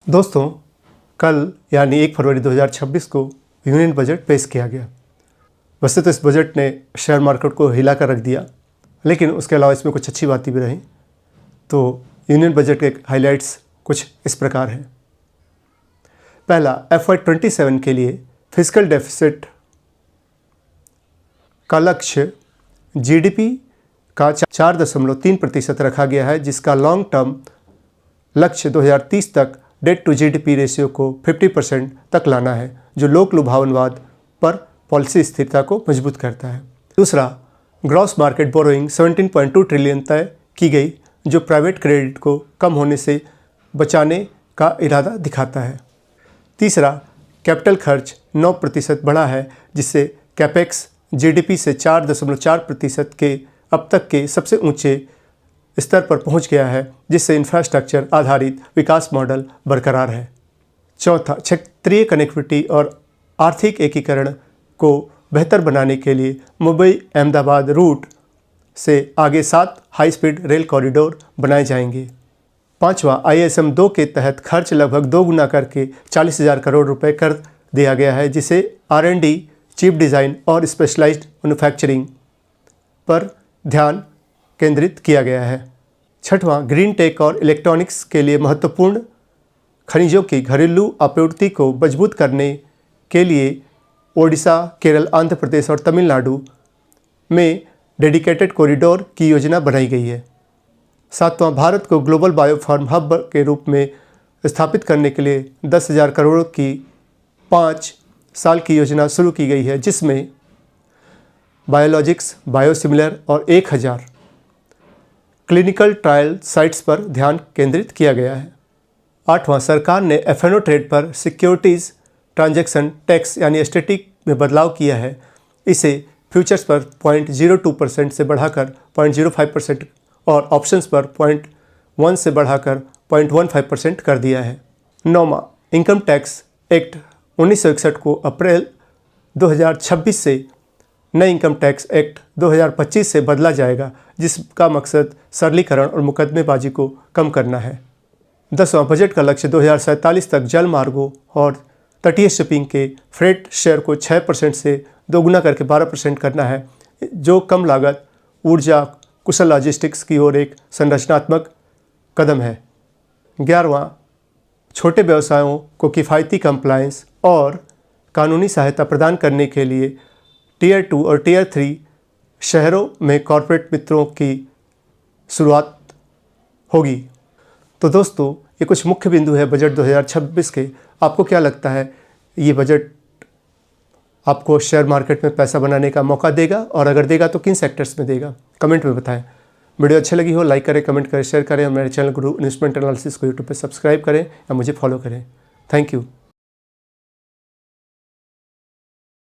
दोस्तों, कल यानी 1 फरवरी 2026 को यूनियन बजट पेश किया गया। वैसे तो इस बजट ने शेयर मार्केट को हिला कर रख दिया, लेकिन उसके अलावा इसमें कुछ अच्छी बातें भी रहीं। तो यूनियन बजट के हाइलाइट्स कुछ इस प्रकार हैं। पहला, FY27 के लिए फिस्कल डेफिसिट का लक्ष्य GDP का 4.3% रखा गया है, जिसका लॉन्ग टर्म लक्ष्य 2030 तक डेट टू GDP रेशियो को 50% तक लाना है, जो लोक लुभावनवाद पर पॉलिसी स्थिरता को मजबूत करता है। दूसरा, ग्रॉस मार्केट बोरोइंग 17.2 ट्रिलियन तय की गई, जो प्राइवेट क्रेडिट को कम होने से बचाने का इरादा दिखाता है। तीसरा, कैपिटल खर्च 9% बढ़ा है, जिससे कैपेक्स GDP से 4.4% के अब तक के सबसे ऊंचे स्तर पर पहुंच गया है, जिससे इंफ्रास्ट्रक्चर आधारित विकास मॉडल बरकरार है। चौथा, क्षेत्रीय कनेक्टिविटी और आर्थिक एकीकरण को बेहतर बनाने के लिए मुंबई अहमदाबाद रूट से आगे 7 हाई स्पीड रेल कॉरिडोर बनाए जाएंगे। पांचवा, ISM 2 के तहत खर्च लगभग 2 गुना करके 40,000 करोड़ रुपए कर दिया गया है, जिसे R&D, चीप डिज़ाइन और स्पेशलाइज्ड मैन्युफैक्चरिंग पर ध्यान केंद्रित किया गया है। छठवां, ग्रीन टेक और इलेक्ट्रॉनिक्स के लिए महत्वपूर्ण खनिजों की घरेलू आपूर्ति को मजबूत करने के लिए ओडिशा, केरल, आंध्र प्रदेश और तमिलनाडु में डेडिकेटेड कॉरिडोर की योजना बनाई गई है। सातवां, भारत को ग्लोबल बायोफार्म हब के रूप में स्थापित करने के लिए 10,000 करोड़ की 5 साल की योजना शुरू की गई है, जिसमें बायोलॉजिक्स, बायोसिमिलर और 1000 क्लिनिकल ट्रायल साइट्स पर ध्यान केंद्रित किया गया है। आठवां, सरकार ने F&O ट्रेड पर सिक्योरिटीज़ ट्रांजैक्शन टैक्स यानी STT में बदलाव किया है। इसे फ्यूचर्स पर 0.02% से बढ़ाकर 0.05% और ऑप्शंस पर 0.1 से बढ़ाकर 0.15% कर दिया है। नौवां, इनकम टैक्स एक्ट 1961 को अप्रैल 2026 से नए इनकम टैक्स एक्ट 2025 से बदला जाएगा, जिसका मकसद सरलीकरण और मुकदमेबाजी को कम करना है। 10वां, बजट का लक्ष्य 2047 तक जल मार्गों और तटीय शिपिंग के फ्रेट शेयर को 6% से दोगुना करके 12% करना है, जो कम लागत, ऊर्जा, कुशल लॉजिस्टिक्स की ओर एक संरचनात्मक कदम है। 11वां, छोटे व्यवसायों को किफ़ायती कंप्लायंस और कानूनी सहायता प्रदान करने के लिए Tier 2 और Tier 3 शहरों में कॉरपोरेट मित्रों की शुरुआत होगी। तो दोस्तों, ये कुछ मुख्य बिंदु है बजट 2026 के। आपको क्या लगता है, ये बजट आपको शेयर मार्केट में पैसा बनाने का मौका देगा, और अगर देगा तो किन सेक्टर्स में देगा? कमेंट में बताएं। वीडियो अच्छी लगी हो लाइक करें, कमेंट करें, शेयर करें और मेरे चैनल गुरु इन्वेस्टमेंट एनालिसिस को यूट्यूब पर सब्सक्राइब करें या मुझे फॉलो करें। Thank you.